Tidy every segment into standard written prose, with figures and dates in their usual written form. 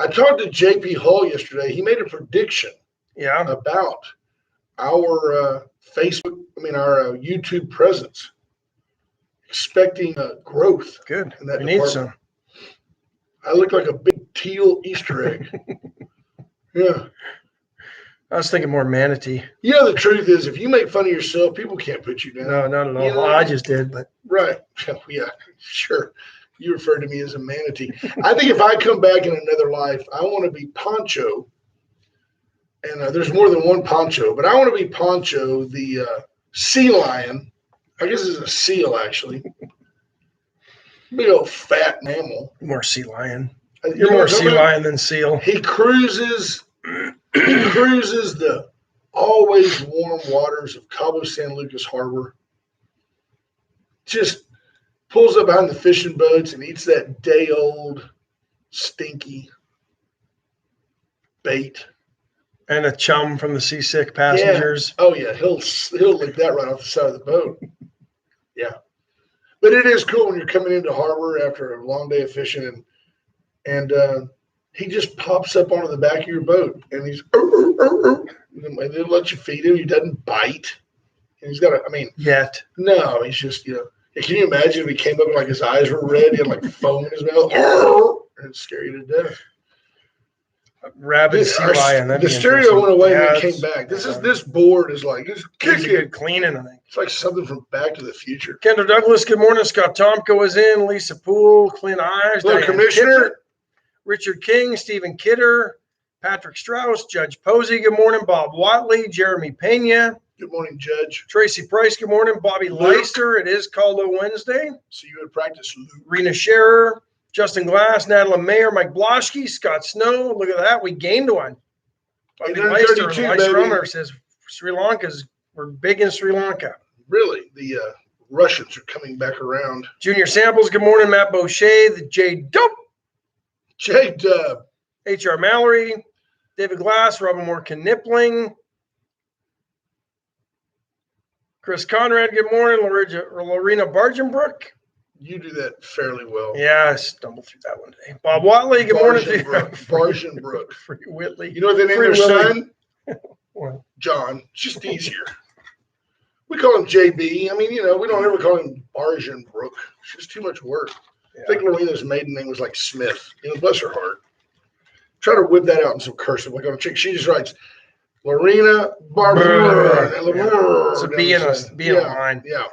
I talked to JP Hull yesterday. He made a prediction about our our YouTube presence, expecting growth. Good. In that we department. Need some. I look like a big teal Easter egg. Yeah. I was thinking more manatee. The truth is, if you make fun of yourself, people can't put you down. No, not at all. Well, I just did, but. Right. Yeah, sure. You referred to me as a manatee. I think if I come back in another life, I want to be Poncho. And there's more than one Poncho, but I want to be Poncho, the sea lion. I guess it's a seal, actually. Big old fat mammal. More sea lion. You're more sea lion than seal. He cruises the always warm waters of Cabo San Lucas Harbor. Just pulls up behind the fishing boats and eats that day-old, stinky bait. And a chum from the seasick passengers. Yeah. Oh, yeah. He'll lick that right off the side of the boat. Yeah. But it is cool when you're coming into harbor after a long day of fishing and he just pops up onto the back of your boat and he's and they'll let you feed him. He doesn't bite. And he's got yet. No, he's just, can you imagine if he came up and like his eyes were red, he had like foam in his mouth, and it'd scare you to death. Rabid sea lion. The stereo went away and it came back. This board is like it's kicking, cleaning. I think it's like something from Back to the Future. Kendra Douglas, good morning. Scott Tomko is in. Lisa Poole, Clint Ayers, Hello, Commissioner Kidder, Richard King, Stephen Kidder, Patrick Strauss, Judge Posey. Good morning. Bob Watley, Jeremy Pena. Good morning, Judge. Tracy Price. Good morning. Bobby Leister. It is Caldo Wednesday. See you at practice, Luke. Rena Scherer. Justin Glass, Natalie Mayer, Mike Bloschke, Scott Snow. Look at that. We gained one. Bobby Leister says we're big in Sri Lanka. Really? The Russians are coming back around. Junior Samples, good morning. Matt Boucher, the J-Dub. J-Dub. H.R. Mallory, David Glass, Robin Moore Knipling. Chris Conrad, good morning. Lorena Bargenbrook. You do that fairly well. Yeah, I stumbled through that one today. Bob Watley, good morning. Bargenbrook. Free Whitley. You know what they named their son? What? John. It's just easier. We call him JB. We don't ever call him Bargenbrook. It's just too much work. Yeah. I think Lorena's maiden name was like Smith. Bless her heart. Try to whip that out in some cursive. Like on a chick, she just writes Lorena Bargenbrook. It's a B in a line. Yeah.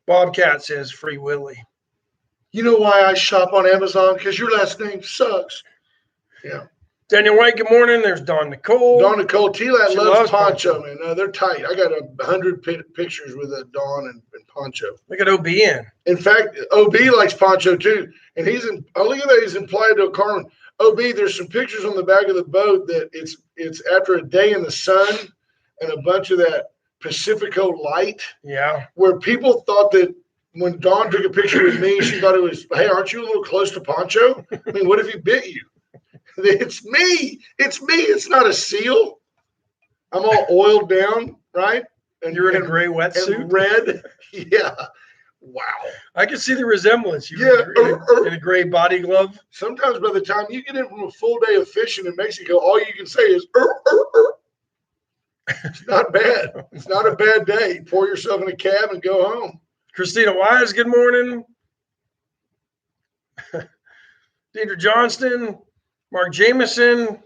Bobcat says Free Willy. You know why I shop on Amazon? Because your last name sucks. Yeah. Daniel White, good morning. There's Dawn Nicole. T-Lat loves Poncho, man. They're tight. I got 100 pictures with Dawn and Poncho. Look at OB in. In fact, OB likes Poncho too. And look at that. He's in Playa del Carmen. OB, there's some pictures on the back of the boat that it's after a day in the sun and a bunch of that Pacifico light. Yeah. Where people thought that when Dawn took a picture with me, she thought it was, hey, aren't you a little close to Poncho? What if he bit you? It's me. It's me. It's not a seal. I'm all oiled down, right? And you're in a gray wetsuit? And red. Yeah. Wow. I can see the resemblance. You're in a gray body glove. Sometimes by the time you get in from a full day of fishing in Mexico, all you can say is, It's not bad. It's not a bad day. Pour yourself in a cab and go home. Christina Wise, good morning. Deidre Johnston, Mark Jameson,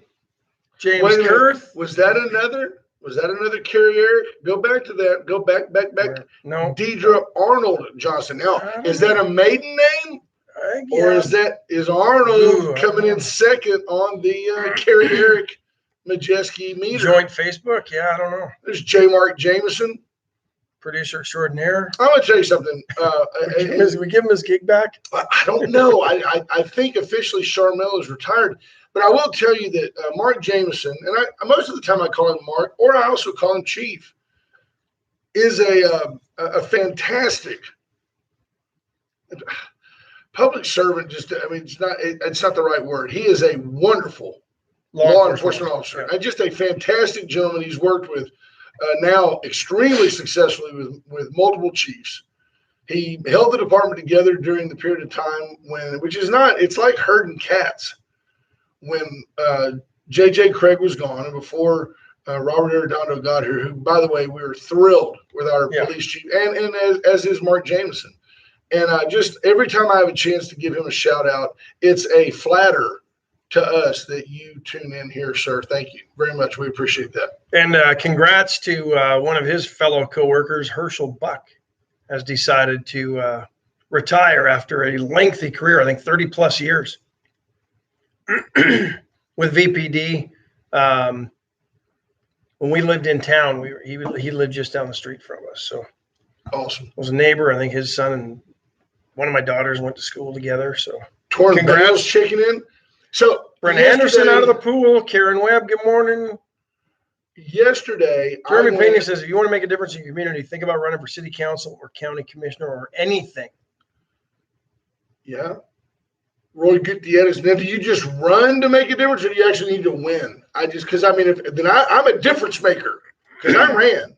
James Kurth. Was that another carrier? Go back to that. Go back. No. Deidre Arnold Johnson. Now, is that a maiden name? Or is Arnold coming in second on the Carrie Eric Majeski meter? Joint Facebook? Yeah, I don't know. There's J. Mark Jameson. Producer extraordinaire. I'm going to tell you something. We give him his gig back? I don't know. I think officially Charmel is retired. But I will tell you that Mark Jameson, and most of the time I call him Mark, or I also call him Chief, is a fantastic public servant. It's not the right word. He is a wonderful law enforcement officer. Yeah. Just a fantastic gentleman. He's worked with now extremely successfully with multiple chiefs. He held the department together during the period of time it's like herding cats, when J.J. Craig was gone and before Robert Arredondo got here, who, by the way, we were thrilled with our police chief, and as is Mark Jameson. And just every time I have a chance to give him a shout out, it's a flatter to us that you tune in here, sir. Thank you very much. We appreciate that. And congrats to one of his fellow coworkers, Herschel Buck, has decided to retire after a lengthy career, I think 30 plus years with VPD. When we lived in town, he lived just down the street from us. So awesome. Was a neighbor. I think his son and one of my daughters went to school together. So congrats, checking in. So Brent Anderson out of the pool. Karen Webb, good morning. Yesterday, Jeremy Pena says, if you want to make a difference in your community, think about running for city council or county commissioner or anything. Yeah. Roy Gutierrez, now do you just run to make a difference or do you actually need to win? I'm a difference maker because I ran.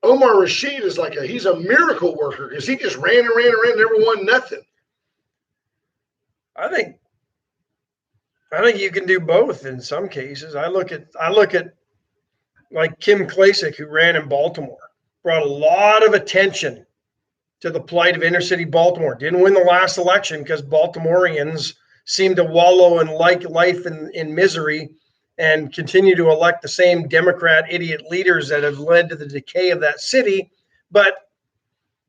Omar Rashid is he's a miracle worker because he just ran and never won nothing. I think you can do both in some cases. I look at like Kim Klacik, who ran in Baltimore, brought a lot of attention to the plight of inner city Baltimore. Didn't win the last election because Baltimoreans seem to wallow in life in misery and continue to elect the same Democrat idiot leaders that have led to the decay of that city. But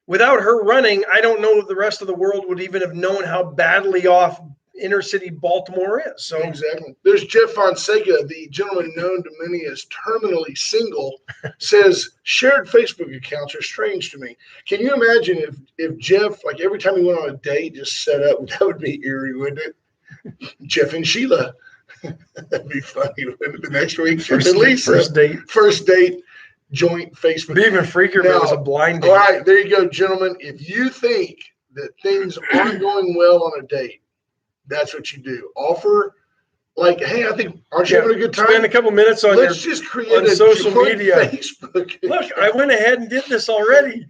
without her running, I don't know if the rest of the world would even have known how badly off inner city Baltimore is. So exactly. There's Jeff Fonseca, the gentleman known to many as terminally single, says shared Facebook accounts are strange to me. Can you imagine if Jeff, every time he went on a date, just set up? That would be eerie, wouldn't it? Jeff and Sheila. That'd be funny. The next week, first date, joint Facebook. It'd be even freakier if it was a blind date. All right, there you go, gentlemen. If you think that things aren't going well on a date, that's what you do. Offer, hey, I think, aren't you having a good time? Spend a couple minutes on just create a social media. Facebook. Look, I went ahead and did this already.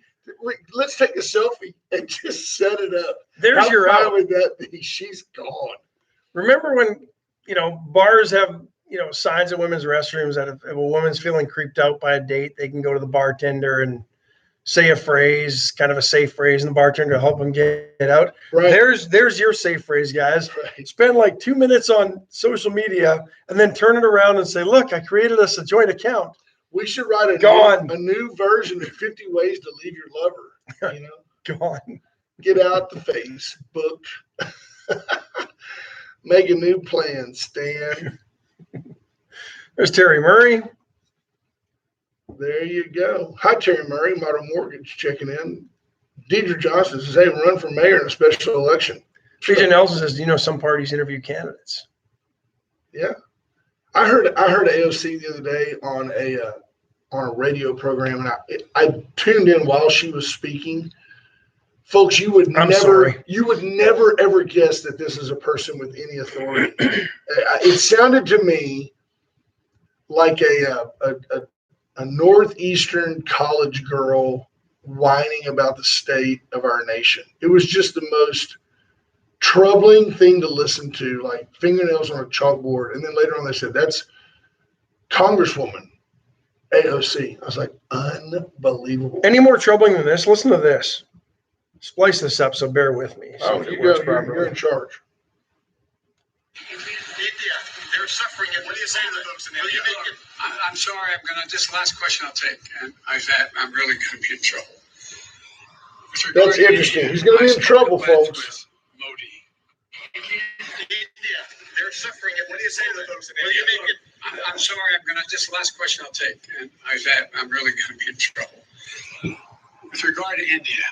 Let's take a selfie and just set it up. There's your out. How would that be? She's gone. Remember when, bars have, signs in women's restrooms that if a woman's feeling creeped out by a date, they can go to the bartender and say a phrase, kind of a safe phrase, and the bartender will help them get out. Right. There's your safe phrase, guys. Right. Spend 2 minutes on social media and then turn it around and say, look, I created us a joint account. We should write a new version of 50 Ways to Leave Your Lover. Gone. Get out the Facebook. Make a new plan, Stan. There's Terry Murray. There you go. Hi, Terry Murray, Modern Mortgage, checking in. Deidre Johnson says, hey, run for mayor in a special election. PJ Nelson says, do you know some parties interview candidates? Yeah. I heard AOC the other day on a radio program, and I tuned in while she was speaking. Folks, you would never ever guess that this is a person with any authority. It sounded to me like a northeastern college girl whining about the state of our nation. It was just the most troubling thing to listen to, like fingernails on a chalkboard. And then later on they said, that's Congresswoman AOC. I was like, unbelievable. Any more troubling than this? Listen to this. Splice this up, so bear with me. You're in charge. India, they're suffering. What do you say to the folks in India? I'm sorry. This last question I'll take, and I'm really going to be in trouble. That's interesting. He's going to be in trouble, folks. Modi. India, they're suffering. What do you say to the folks in India? I'm sorry. This last question I'll take, and I'm really going to be in trouble. With regard to India.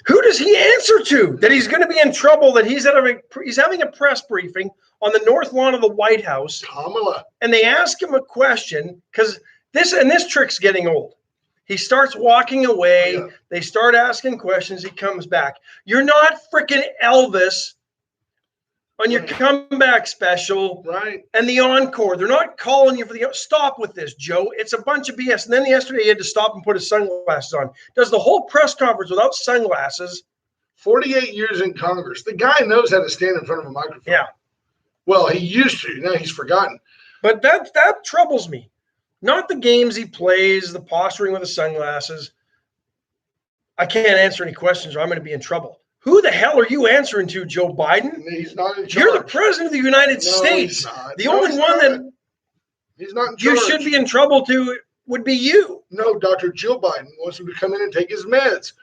Who does he answer to that he's going to be in trouble, that he's having a press briefing on the north lawn of the White House? Kamala. And they ask him a question because this trick's getting old. He starts walking away. Yeah. They start asking questions. He comes back. You're not freaking Elvis on your comeback special, right? And the encore. They're not calling you for the stop with this, Joe. It's a bunch of BS. And then yesterday he had to stop and put his sunglasses on. Does the whole press conference without sunglasses. 48 years in Congress. The guy knows how to stand in front of a microphone. Yeah. Well, he used to. Now he's forgotten. But that troubles me. Not the games he plays, the posturing with the sunglasses. I can't answer any questions or I'm going to be in trouble. Who the hell are you answering to, Joe Biden? He's not in charge. You're the president of the United No, States. he's not. The No, only he's one not. that He's not in charge. you should be in trouble to would be you. No, Dr. Jill Biden wants him to come in and take his meds.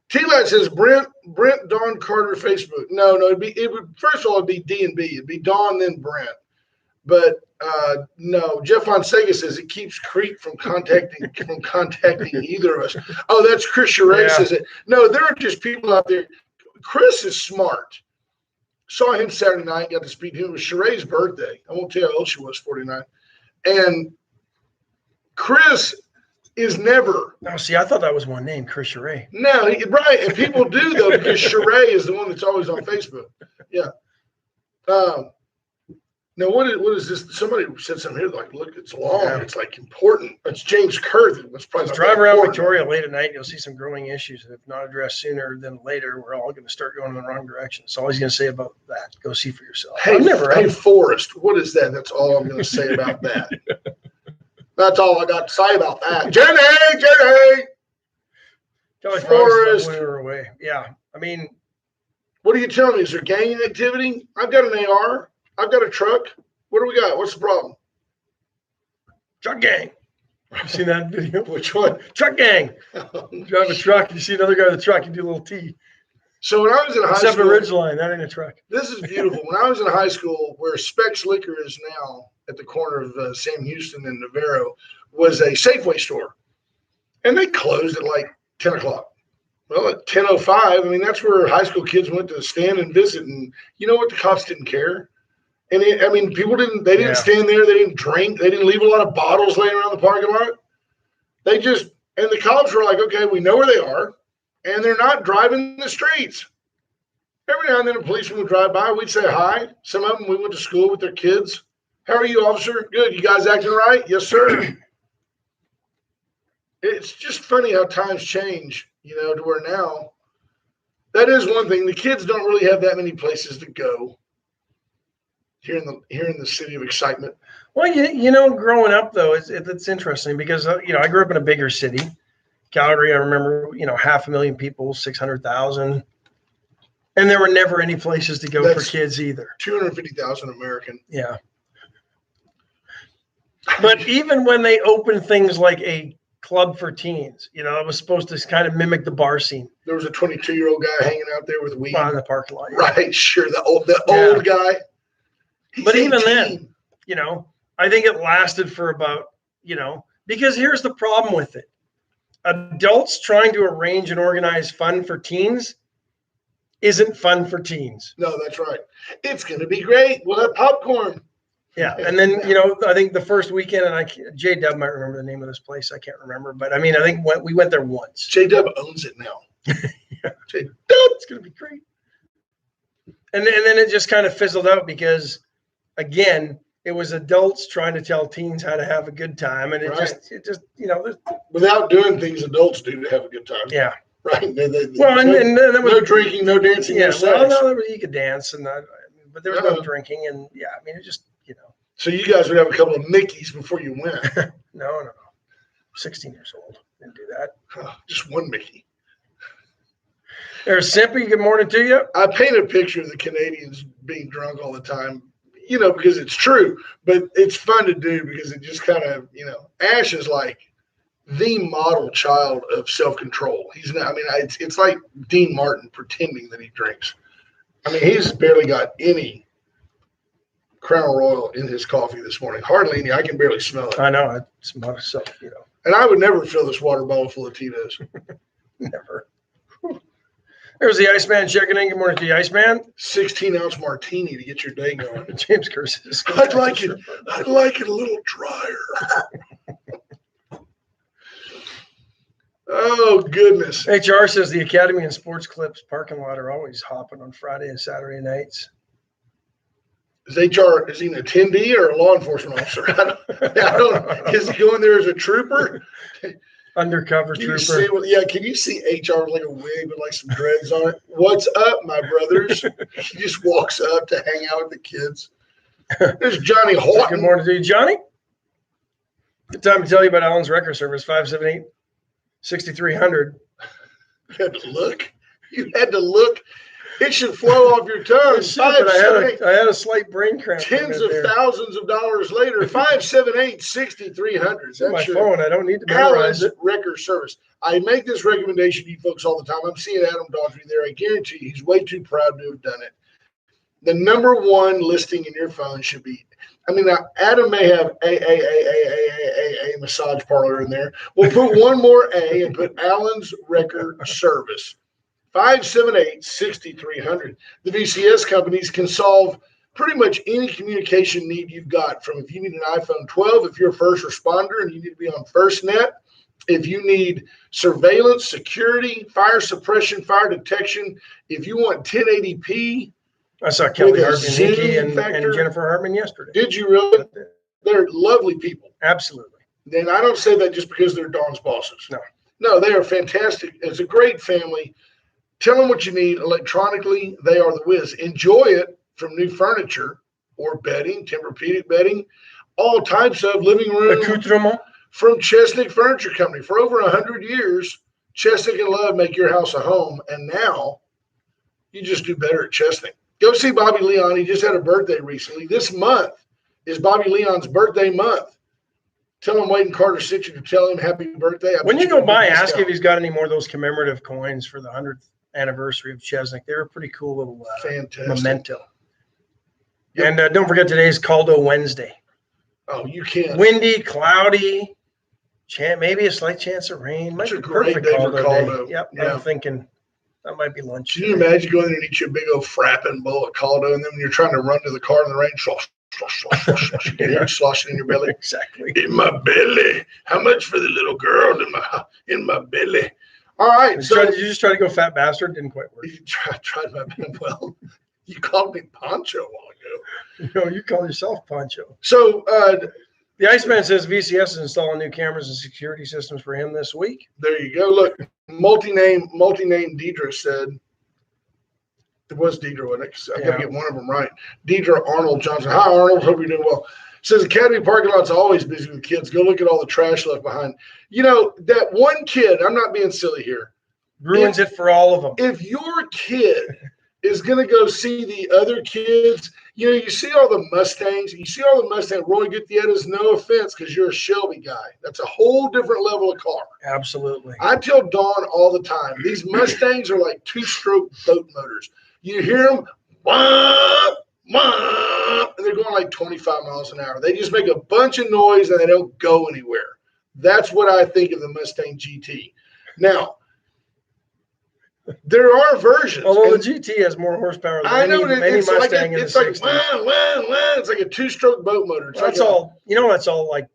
T-Lad says Brent Dawn Carter Facebook. No, it would first of all it'd be D and B. It'd be Dawn then Brent. But no, Jeff Fonseca says it keeps Creek from contacting either of us. Oh, that's Chris Sherray says it. No, there are just people out there. Chris is smart. Saw him Saturday night, got to speak to him. It was Sheray's birthday. I won't tell you how old she was, 49. And Chris is never. Oh, see, I thought that was one name, Chris Sherray. No, right. And people do, though, because Sherray is the one that's always on Facebook. Yeah. Now, what is this? Somebody said something here like, look, it's long. Yeah. It's like important. It's James Kurth. It's probably not Drive that around important. Victoria late at night, you'll see some growing issues. And if not addressed sooner than later, we're all going to start going in the wrong direction. That's all he's going to say about that. Go see for yourself. Hey, Forrest, what is that? That's all I'm going to say about that. That's all I got to say about that. Jenny! Kelly Forrest. When we were away. Yeah. I mean, What are you telling me? Is there gang activity? I've got an AR. I've got a truck. What do we got? What's the problem? truck gang. You seen that video? Which one? Truck gang. You drive a truck, you see another guy with a truck, you do a little T. So when I was in high Except for school, Ridgeline, that ain't a truck. this is beautiful. When I was in high school, where Specs Liquor is now at the corner of Sam Houston and Navarro, was a Safeway store. And they closed at like 10 o'clock. Well, at 10:05, I mean, that's where high school kids went to stand and visit. And you know what? The cops didn't care. And people didn't stand there. They didn't drink. They didn't leave a lot of bottles laying around the parking lot. And the cops were like, okay, we know where they are. And they're not driving the streets. Every now and then a policeman would drive by. We'd say hi. Some of them, we went to school with their kids. How are you, officer? Good. You guys acting right? Yes, sir. It's just funny how times change, to where now that is one thing. The kids don't really have that many places to go here in the city of excitement. Well, growing up though, it's interesting because I grew up in a bigger city, Calgary. I remember 500,000 people, 600,000, and there were never any places to go for kids either. 250,000 American. Yeah. But even when they opened things like a club for teens, it was supposed to kind of mimic the bar scene. There was a 22-year-old guy hanging out there with weed in the parking lot. Right, sure. The old guy. But even then, I think it lasted for about, because here's the problem with it. Adults trying to arrange and organize fun for teens isn't fun for teens. No, that's right. It's going to be great. We'll have popcorn. Yeah. And then, I think the first weekend, and J-Dub might remember the name of this place. I can't remember. But I think we went there once. J-Dub owns it now. Yeah. J-Dub, it's going to be great. And then it just kind of fizzled out because, again, it was adults trying to tell teens how to have a good time. And it just without doing things adults do to have a good time. Yeah. Right. And then there was no drinking, no dancing, no sex. Well, no, you could dance, but there was no drinking. And it just, So you guys would have a couple of Mickeys before you went. No. 16 years old. Didn't do that. Just one Mickey. There's Simpy. Good morning to you. I paint a picture of the Canadians being drunk all the time, because it's true, but it's fun to do because it just kind of, Ash is like the model child of self-control. He's not, it's like Dean Martin pretending that he drinks. He's barely got any Crown Royal in his coffee this morning. Hardly any. I can barely smell it. I know. I smell myself, And I would never fill this water bottle full of Tito's. Never. There's the Iceman checking in. Good morning to the Iceman. 16-ounce martini to get your day going. James curses. I'd like it a little drier. Oh, goodness. HR says the Academy and Sports Clips parking lot are always hopping on Friday and Saturday nights. Is he an attendee or a law enforcement officer? I don't. Is he going there as a trooper? Undercover trooper. Can you see HR with like a wig with like some dreads on it? What's up, my brothers? He just walks up to hang out with the kids. There's Johnny Good Horton. morning to you, Johnny. Good time to tell you about Alan's Record Service, 578-6300. You had to look. You had to look. It should flow off your tongue. It should, but I had a slight brain cramp. Tens of thousands of dollars later, 578-6300. It's on my That's your phone. I don't need to memorize Alan's it. Record Service. I make this recommendation to you folks all the time. I'm seeing Adam Daughtry there. I guarantee you he's way too proud to have done it. The number one listing in your phone should be, now Adam may have a massage parlor in there. We'll put one more A and put Alan's Record Service. 578-6300. The VCS companies can solve pretty much any communication need you've got, from if you need an iPhone 12, if you're a first responder and you need to be on FirstNet, if you need surveillance, security, fire suppression, fire detection, if you want 1080p. I saw Kelly with a Hartman zoom and factor. Jennifer Hartman yesterday. Did you really? They're lovely people. Absolutely. And I don't say that just because they're Dawn's bosses. No, they are fantastic. It's a great family. Tell them what you need electronically. They are the whiz. Enjoy it, from new furniture or bedding, Tempur-Pedic bedding, all types of living room. Accoutrement. From Chesnick Furniture Company. For over 100 years, Chesnick and Love make your house a home. And now you just do better at Chesnick. Go see Bobby Leon. He just had a birthday recently. This month is Bobby Leon's birthday month. Tell him Wade and Carter sent you to tell him happy birthday. When you go by, ask if he's got any more of those commemorative coins for the 100th anniversary of Chesnick. They're a pretty cool little fantastic memento. Yep. And don't forget, today's Caldo Wednesday. Oh, you can't. Windy, cloudy, maybe a slight chance of rain. Might It's a be great perfect day for Caldo Caldo. day. Yep, Yeah. I'm thinking that might be lunch. Can you imagine going there and eat your big old frapping bowl of Caldo, and then when you're trying to run to the car in the rain, slosh, slosh, slosh, slosh, slosh, you can hear it sloshing in your belly. Exactly. In my belly. How much for the little girl in my belly? All right. Did So you just try to go fat bastard? Didn't quite work. you tried my best. Well, you called me Poncho a while ago. No, you call yourself Poncho. So The Iceman says VCS is installing new cameras and security systems for him this week. there you go. Look, multi-name Deidre said, it was Deidre, wasn't it? 'Cause I got to get one of them right. Deidre Arnold Johnson. Hi, Arnold. Hope you're doing well. Says Academy parking lot's always busy with kids. Go look at all the trash left behind. You know, that one kid, I'm not being silly here. Ruins it for all of them. If your kid is going to go see the other kids, you know, you see all the Mustangs. You see all the Mustangs. Roy Gutierrez, no offense, because you're a Shelby guy. That's a whole different level of car. Absolutely. I tell Dawn all the time, these Mustangs are like two-stroke boat motors. You hear them, wah, wah, and they're going like 25 miles an hour. They just make a bunch of noise and they don't go anywhere. That's what I think of the Mustang GT. Now, there are versions. Although and the GT has more horsepower than I know any it's like Mustang in the it's like 60s. wah, wah, wah. It's like a two-stroke boat motor. It's That's like all. You know, that's all like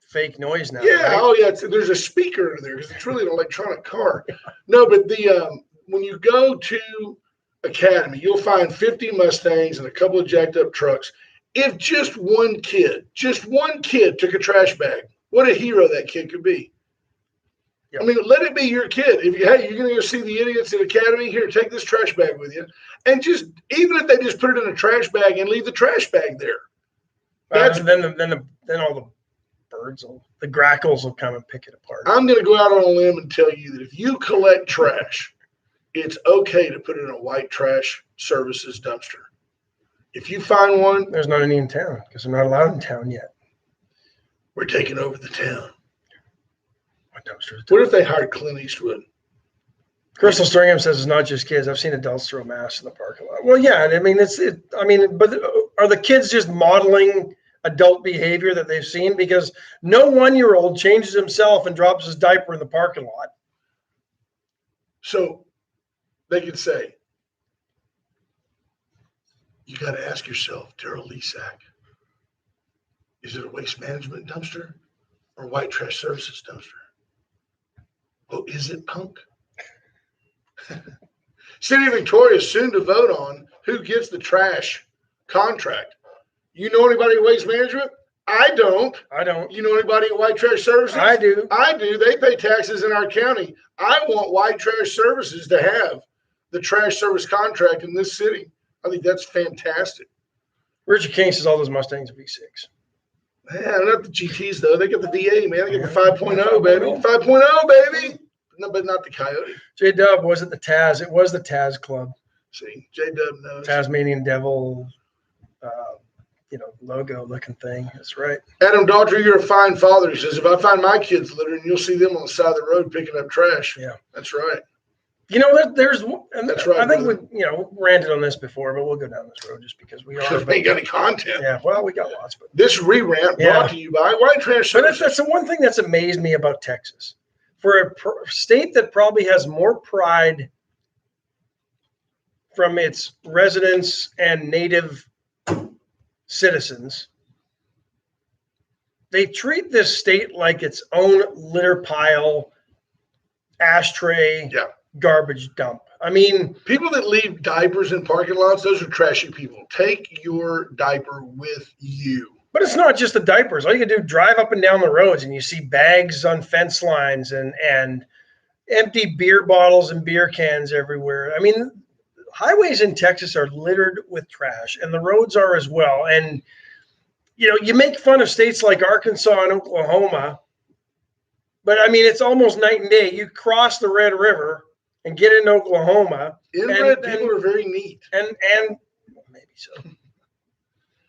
fake noise now. Yeah, right? oh yeah. There's a speaker in there because it's really an electronic car. No, but the when you go to Academy, you'll find 50 Mustangs and a couple of jacked up trucks. If just one kid took a trash bag, what a hero that kid could be. Yep. I mean, let it be your kid. If you, hey, you're going to go see the idiots at Academy, here, take this trash bag with you. And just, even if they just put it in a trash bag and leave the trash bag there. That's, then all the birds, the grackles will come and pick it apart. I'm going to go out on a limb and tell you that if you collect trash, it's okay to put it in a white trash services dumpster. If you find one, There's not any in town because they're not allowed in town yet. we're taking over the town. What dumpsters? What if they hired Clint Eastwood? Crystal Stringham says it's not just kids. I've seen adults throw masks in the parking lot. Well, yeah, I mean but are the kids just modeling adult behavior that they've seen? Because no 1-year-old changes himself and drops his diaper in the parking lot. So they could say, you got to ask yourself, Daryl Lesack, is it a waste management dumpster or a white trash services dumpster? Oh, is it, punk? City of Victoria is soon to vote on who gets the trash contract. You know anybody at Waste Management? I don't. You know anybody at White Trash Services? I do. I do. They pay taxes in our county. I want White Trash Services to have the trash service contract in this city. I think that's fantastic. Richard King says all those Mustangs are V6. Yeah, not the GTs though. They got the V8, man. They got the Yeah. 5.0, baby. 5.0, baby. No, but not the Coyote. J Dub was it the Taz? It was the Taz Club, See, J-Dub knows. Tasmanian Devil, logo looking thing. That's right. Adam Daughtry, you're a fine father. He says, if I find my kids littering, you'll see them on the side of the road picking up trash. Yeah. That's right. There's, and That's right, I think brother. we ranted on this before, but we'll go down this road just because we are. Because we ain't got any content. Yeah, well, we got lots, but This re-rant Yeah. brought to you by White Trash Services. that's the one thing that's amazed me about Texas. For a state that probably has more pride from its residents and native citizens, they treat this state like its own litter pile, ashtray, Yeah. garbage dump. I mean, People that leave diapers in parking lots, those are trashy people. Take your diaper with you. but it's not just the diapers. All you can do, drive up and down the roads and you see bags on fence lines and empty beer bottles and beer cans everywhere. I mean, highways in Texas are littered with trash and the roads are as well. And, you make fun of states like Arkansas and Oklahoma, but I mean, it's almost night and day. You cross the Red River and get into Oklahoma Inbred And- people are very neat. and maybe so.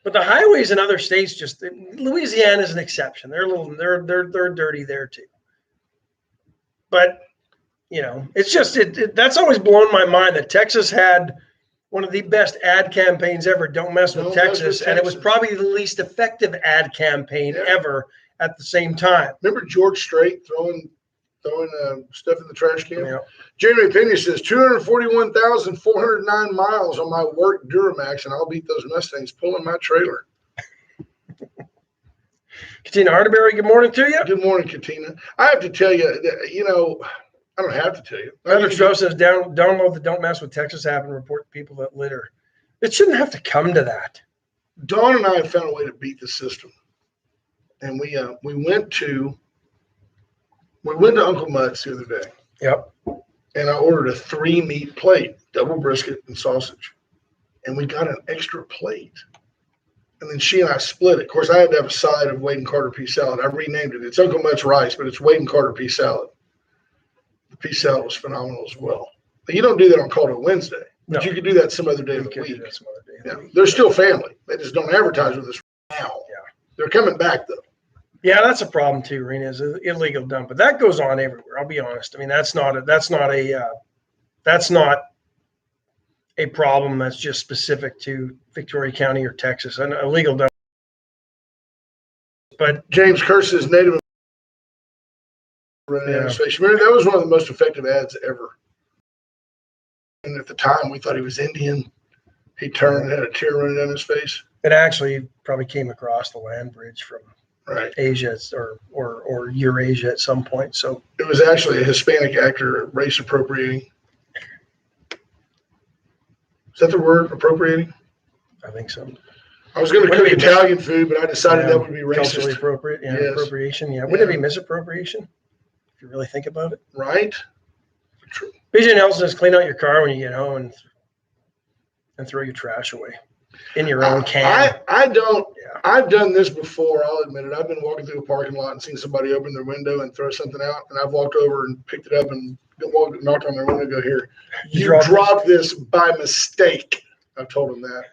But the highways in other states, just Louisiana is an exception. They're dirty there too. But it's just that's always blown my mind that Texas had one of the best ad campaigns ever. Don't mess with Don't mess with Texas, and it was Texas. probably the least effective ad campaign Yeah. ever at the same time. Remember George Strait throwing stuff in the trash can? Yeah. Jeremy Pena says 241,409 miles on my work Duramax, and I'll beat those Mustangs pulling my trailer. Katina Arterberry, good morning to you. Good morning, Katina. I have to tell you, I don't have to tell you. Heather Stroh says download the Don't Mess with Texas app and report the people that litter. It shouldn't have to come to that. Dawn and I have found a way to beat the system, and we went to Uncle Mutt's the other day, Yep. and I ordered a 3-meat plate, double brisket and sausage, and we got an extra plate. And then she and I split it. Of course, I had to have a side of Wade and Carter pea salad. I renamed it. It's Uncle Mutt's rice, but it's Wade and Carter pea salad. The pea salad was phenomenal as well. But you don't do that on Call to Wednesday, but No. you could do that some other day of We the could do week. that some other day of the Yeah. week. They're still family. They just don't advertise with us now. Yeah. They're coming back though. Yeah, that's a problem too, Rena, is an illegal dump. But that goes on everywhere. I'll be honest. I mean, that's not a problem that's just specific to Victoria County or Texas. An illegal dump. But James Curse's Native running down his face. Remember, that was one of the most effective ads ever. And at the time, we thought he was Indian. He turned and had a tear running down his face. it actually probably came across the land bridge from Right. Asia or Eurasia at some point. So It was actually a Hispanic actor race appropriating. Is that the word, appropriating? I think so. I was going to Wouldn't cook it be Italian food, but I decided Yeah, that would be culturally racist. appropriate. Yeah, Yes. appropriation. Yeah. Wouldn't it be misappropriation if you really think about it? Right? True. BJ Nelson says clean out your car when you get home and throw your trash away in your own can. I don't. Yeah. I've done this before. I'll admit it. I've been walking through a parking lot and seen somebody open their window and throw something out, and I've walked over and picked it up and knocked on their window. And go here. You dropped this by mistake. I've told them that.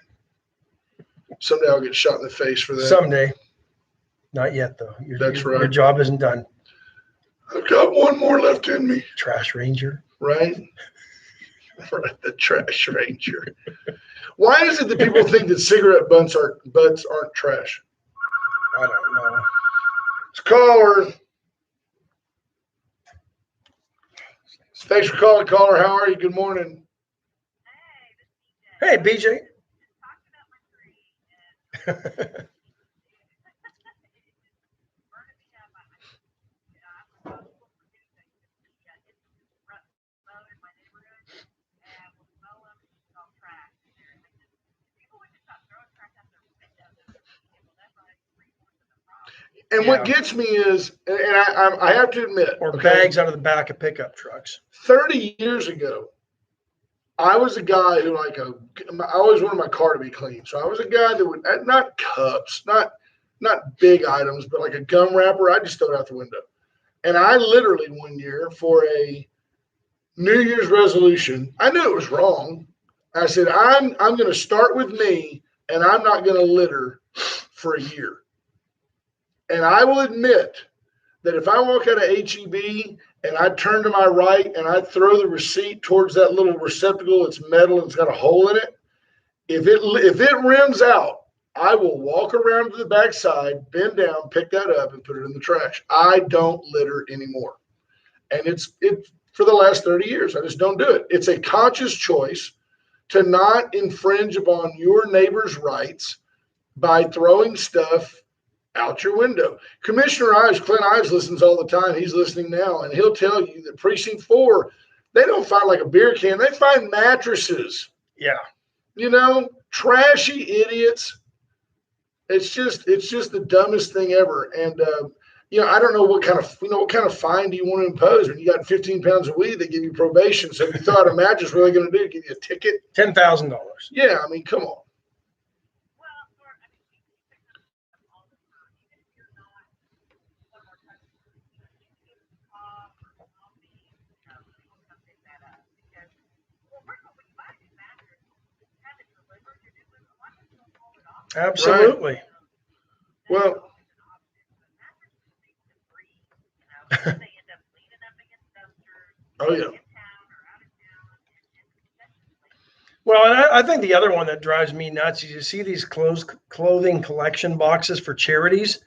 Someday I'll get shot in the face for that. Someday. Not yet, though. That's Your right. job isn't done. I've got one more left in me. Trash ranger. Right? Right, the trash ranger. Why is it that people think that cigarette butts aren't trash? I don't know. It's caller. Thanks for calling, caller. How are you? Good morning. Hey, BJ. And what gets me is, and I have to admit, Or okay, bags out of the back of pickup trucks. 30 years ago, I was a guy who I always wanted my car to be clean. So I was a guy that would not cups, not big items, but like a gum wrapper, I just throw it out the window. And I literally one year for a New Year's resolution, I knew it was wrong. I said, I'm going to start with me and I'm not going to litter for a year. And I will admit that if I walk out of HEB and I turn to my right and I throw the receipt towards that little receptacle, it's metal and it's got a hole in it. If it rims out, I will walk around to the backside, bend down, pick that up, and put it in the trash. I don't litter anymore. And it's for the last 30 years. I just don't do it. It's a conscious choice to not infringe upon your neighbor's rights by throwing stuff out your window. Commissioner Ives, Clint Ives listens all the time. He's listening now, and he'll tell you that Precinct 4, they don't find like a beer can. They find mattresses. Yeah. You know, trashy idiots. It's just the dumbest thing ever. And, I don't know what kind of fine do you want to impose when you got 15 pounds of weed, they give you probation. So if you throw out a mattress, what are they going to do? Give you a ticket? $10,000. Yeah. I mean, come on. Absolutely. Right. Well, oh yeah. Well, and I think the other one that drives me nuts is you see these clothing collection boxes for charities,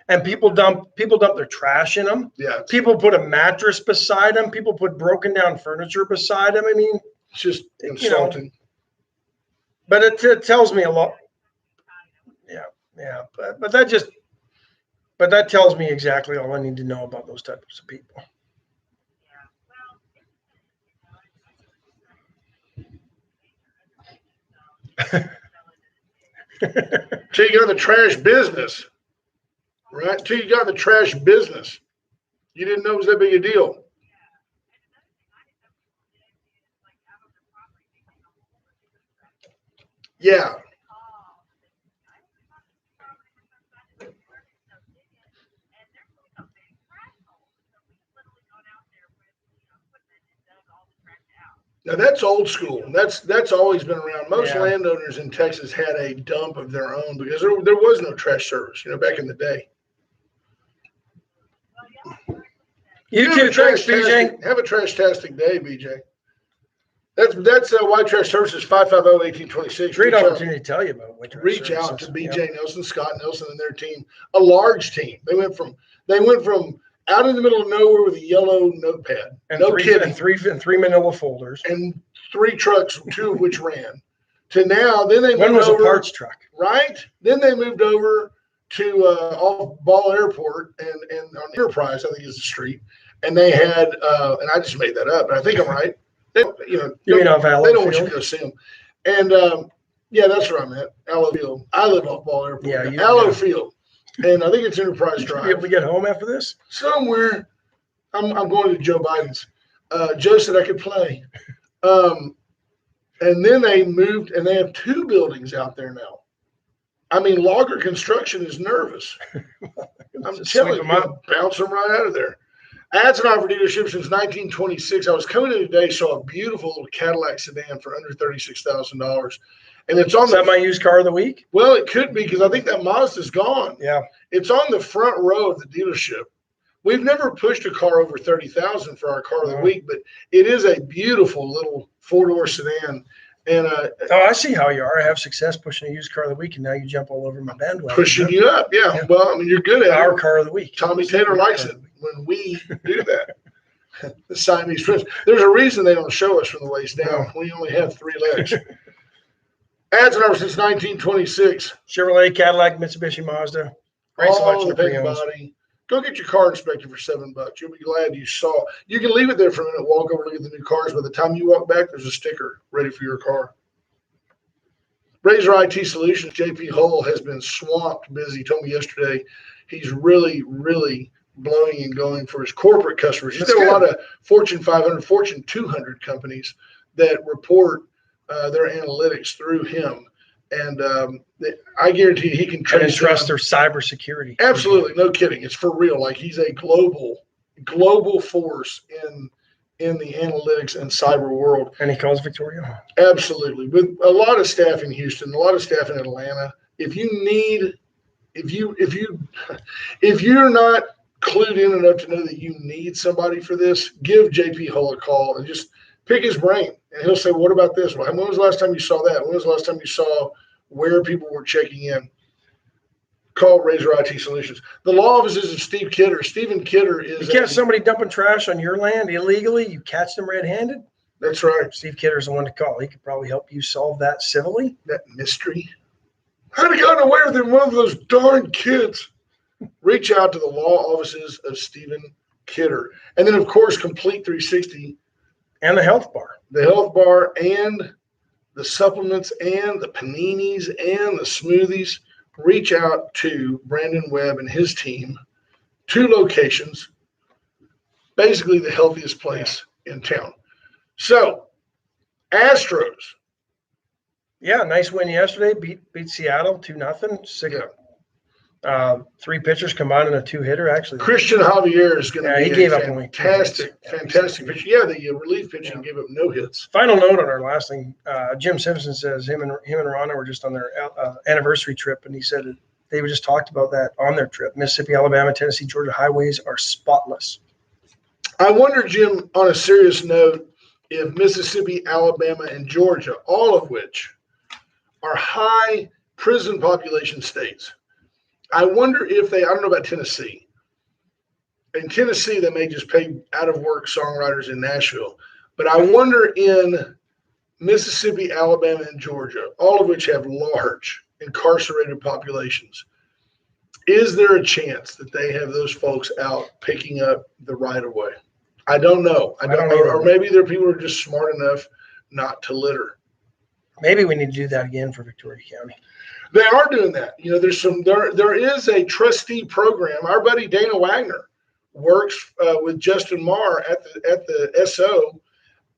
and people dump their trash in them. Yeah. People put a mattress beside them. People put broken down furniture beside them. I mean, It's just insulting. But it tells me a lot. Yeah. But that tells me exactly all I need to know about those types of people. Till you got the trash business, right? Till you got the trash business. You didn't know it was that big a deal. Yeah. Now that's old school. That's always been around. Most landowners in Texas had a dump of their own because there was no trash service, back in the day. You too. Thanks, BJ. Have a trash-tastic day, BJ. That's White Trash Services 550-1826. Great opportunity to tell you about White Trash Reach Services. out to BJ Nelson, Scott Nelson, and their team. A large team. They went from out in the middle of nowhere with a yellow notepad. And three manila folders. And 3 trucks, 2 of which ran. To now, then they moved over. One was a parts truck. Right? Then they moved over to off Ball Airport and on Enterprise, I think is the street. And they had, and I just made that up, but I think I'm right. They don't want you to go see them. And that's where I'm at, Allo Field. I live off Ball Airport. Yeah, Allo Field. And I think it's Enterprise Drive. You able to get home after this? Somewhere. I'm going to Joe Biden's. Joe said I could play. And then they moved, and they have 2 buildings out there now. I mean, Logger Construction is nervous. I'm telling you, bounce them right out of there. Adzenhofer dealership since 1926. I was coming in today, saw a beautiful little Cadillac sedan for under $36,000. And it's on Is that my used car of the week? Well, it could be because I think that Mazda's gone. Yeah. It's on the front row of the dealership. We've never pushed a car over 30,000 for our car of the week, but it is a beautiful little 4-door sedan. And I see how you are. I have success pushing a used car of the week, and now you jump all over my bandwagon. Pushing you up, yeah. Well, I mean, you're good at our it. car of the week. Tommy Taylor likes it when we do that. The Siamese twins. There's a reason they don't show us from the waist down. We only have 3 legs. Adzenhofer since 1926. Chevrolet, Cadillac, Mitsubishi, Mazda. Great selection of pre-owns. Go get your car inspected for $7. You'll be glad you saw. You can leave it there for a minute, walk over, look at the new cars. By the time you walk back, there's a sticker ready for your car. Razor IT Solutions, JP Hull has been swamped busy. He told me yesterday he's really, really blowing and going for his corporate customers. He's got a lot of Fortune 500, Fortune 200 companies that report their analytics through him. And I guarantee he can And trace trust them. their cybersecurity. Absolutely, no kidding. It's for real. Like he's a global force in the analytics and cyber world. And he calls Victoria. Absolutely, with a lot of staff in Houston, a lot of staff in Atlanta. If you're not clued in enough to know that you need somebody for this, give JP Hull a call and just pick his brain. And he'll say, "What about this? When was the last time you saw that? When was the last time you saw where people were checking in?" Call Razor IT Solutions. The law offices of Steve Kidder. Stephen Kidder is. You catch somebody dumping trash on your land illegally, you catch them red-handed. That's right. Steve Kidder's the one to call. He could probably help you solve that civilly. That mystery. How'd he gotten away with it? One of those darn kids. Reach out to the law offices of Stephen Kidder. And then, of course, Complete 360. And the health bar. The health bar and the supplements and the paninis and the smoothies. Reach out to Brandon Webb and his team. 2 locations. Basically the healthiest place in town. So, Astros. Yeah, nice win yesterday. Beat Seattle 2-0. 3 pitchers combined in a 2-hitter. Actually, Christian Javier is going to be he gave up fantastic pitcher. Yeah, the relief pitching gave up no hits. Final note on our last thing. Jim Simpson says him and Rhonda were just on their anniversary trip, and he said that they were just talked about that on their trip. Mississippi, Alabama, Tennessee, Georgia highways are spotless. I wonder, Jim, on a serious note, if Mississippi, Alabama, and Georgia, all of which are high prison population states, I wonder if I don't know about Tennessee. In Tennessee, they may just pay out-of-work songwriters in Nashville. But I wonder in Mississippi, Alabama, and Georgia, all of which have large incarcerated populations, is there a chance that they have those folks out picking up the right-of-way? I don't know. I don't know. Or maybe there are people who are just smart enough not to litter. Maybe we need to do that again for Victoria County. They are doing that. You know, there is a trustee program. Our buddy Dana Wagner works with Justin Marr at the SO,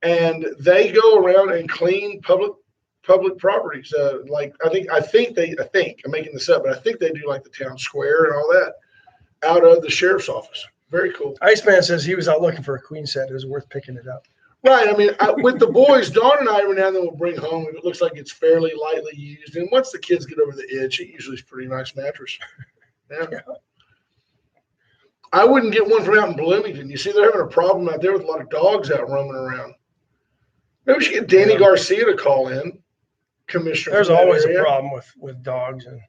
and they go around and clean public properties. Like I think I'm making this up, but I think they do like the town square and all that out of the sheriff's office. Very cool. Iceman says he was out looking for a queen set. It was worth picking it up. Right. I mean, with the boys, Dawn and I every now and then will bring home if it looks like it's fairly lightly used. And once the kids get over the itch, it usually is a pretty nice mattress. Yeah. I wouldn't get one from out in Bloomington. You see, they're having a problem out there with a lot of dogs out roaming around. Maybe we should get Danny Garcia to call in, commissioner. There's always a problem with dogs in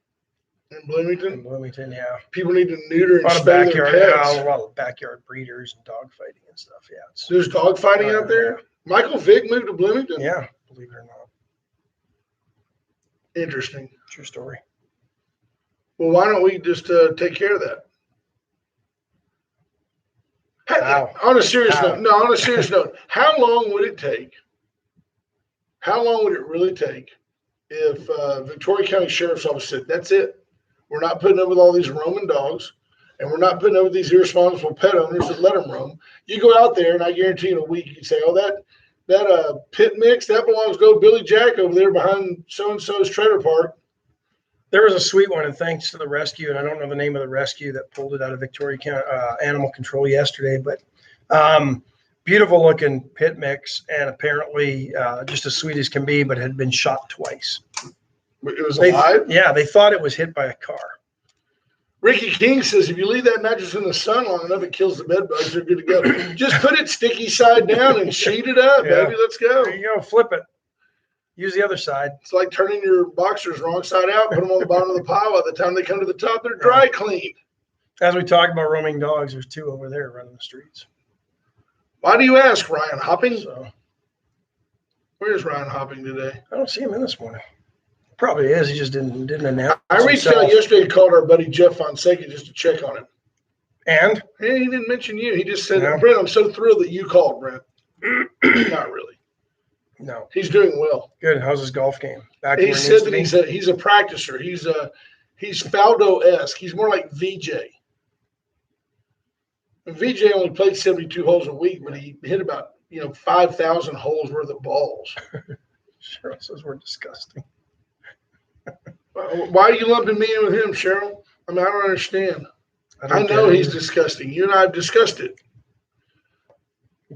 Bloomington. Yeah. People need to neuter and A lot of spay their backyard, pets. a lot of backyard breeders and dog fighting and stuff. Yeah. There's dog fighting out there. Michael Vick moved to Bloomington. Yeah, believe it or not. Interesting. True story. Well, why don't we just take care of that? How? On a serious note, how long would it take? How long would it really take if Victoria County Sheriff's Office said, "That's it. We're not putting up with all these roaming dogs, and we're not putting up with these irresponsible pet owners that let them roam." You go out there, and I guarantee in a week you can say, "Oh, that pit mix that belongs to go Billy Jack over there behind so and so's trailer park." There was a sweet one, and thanks to the rescue, and I don't know the name of the rescue that pulled it out of Victoria County Animal Control yesterday, but beautiful looking pit mix, and apparently just as sweet as can be, but had been shot twice. It was alive? Yeah, they thought it was hit by a car. Ricky King says if you leave that mattress in the sun long enough, it kills the bed bugs. They're good to go. Just put it sticky side down and sheet it up, baby. Let's go. There you go. Flip it. Use the other side. It's like turning your boxers wrong side out, put them on the bottom of the pile. By the time they come to the top, they're dry cleaned. As we talked about roaming dogs, there's 2 over there running the streets. Why do you ask, Ryan Hopping? So, Where's Ryan Hopping today? I don't see him in this morning. Probably is. He just didn't announce. I reached out yesterday and called our buddy Jeff Fonseca just to check on him. And? Hey, he didn't mention you. He just said, Brent, I'm so thrilled that you called, Brent. Not really. No. He's doing well. Good. How's his golf game? He said that he's a practicer. He's Faldo-esque. He's more like VJ. And VJ only played 72 holes a week, but he hit about 5,000 holes worth of balls. Cheryl says we're disgusting. Why are you lumping me in with him, Cheryl? I mean, I don't understand. I don't know get it. he's disgusting. You and I have discussed it.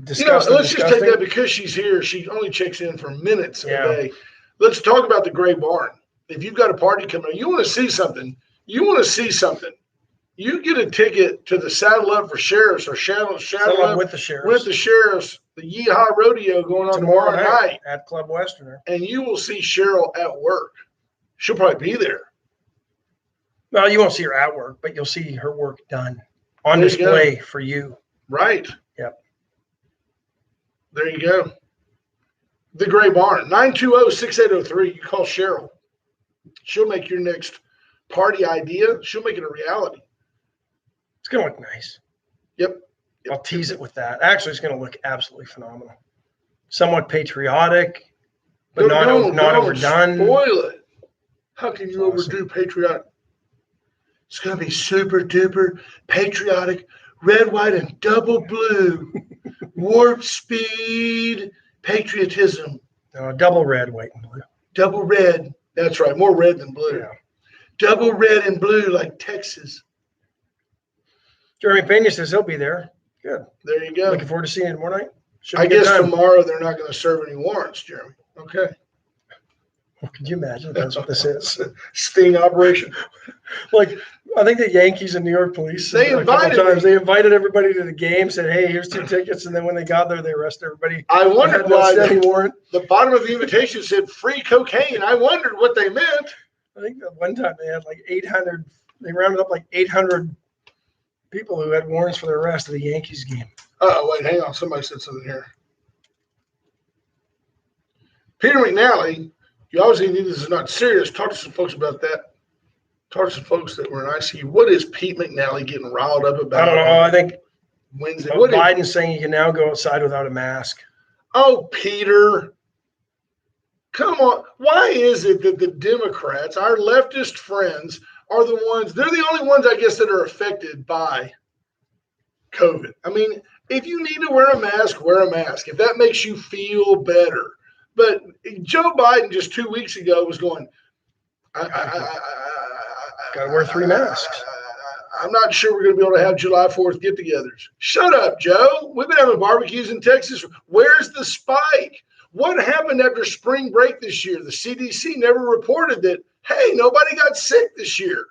Disgusting, Let's just take disgusting? that because she's here. She only checks in for minutes Yeah. a day. Let's talk about the Gray Barn. If you've got a party coming up, you want to see something. You get a ticket to the Saddle Up for Sheriffs or Saddle Up with the Sheriffs. with the Sheriffs, the Yeehaw Rodeo going on tomorrow night. At Club Westerner. And you will see Cheryl at work. She'll probably be there. Well, you won't see her at work, but you'll see her work done on There you display for you. Right. Yep. There you go. The Gray Barn, 920-6803. You call Cheryl. She'll make your next party idea. She'll make it a reality. It's going to look nice. Yep. I'll tease it with that. Actually, it's going to look absolutely phenomenal. Somewhat patriotic, but not overdone. Spoil it. How can you Awesome. overdo patriotic? It's going to be super duper patriotic, red, white, and double blue. Warp speed patriotism. No, double red, white, and blue. Double red. That's right. More red than blue. Yeah. Double red and blue like Texas. Jeremy Pena says he'll be there. Good. There you go. Looking forward to seeing you tomorrow night. Should I be a good guess time. tomorrow they're not going to serve any warrants, Jeremy. Okay. Could you imagine if that's what this is? Sting operation. Like, I think the Yankees and New York police, They invited me. they invited everybody to the game, said, hey, here's 2 tickets. And then when they got there, they arrested everybody. I wondered Had no why standing warrant. the bottom of the invitation said free cocaine. I wondered what they meant. I think that one time they had like 800, they rounded up like 800 people who had warrants for the arrest of the Yankees game. Oh, wait, hang on. Somebody said something here. Peter McNally, you obviously knew this is not serious. Talk to some folks about that. Talk to some folks that were in ICU. What is Pete McNally getting riled up about? I don't know. I think Wednesday. Biden's saying you can now go outside without a mask. Oh, Peter. Come on. Why is it that the Democrats, our leftist friends, are the ones, they're the only ones, I guess, that are affected by COVID? I mean, if you need to wear a mask, wear a mask. If that makes you feel better. But Joe Biden just 2 weeks ago was going, Got to wear 3 masks. I'm not sure we're going to be able to have July 4th get-togethers. Shut up, Joe. We've been having barbecues in Texas. Where's the spike? What happened after spring break this year? The CDC never reported that, hey, nobody got sick this year.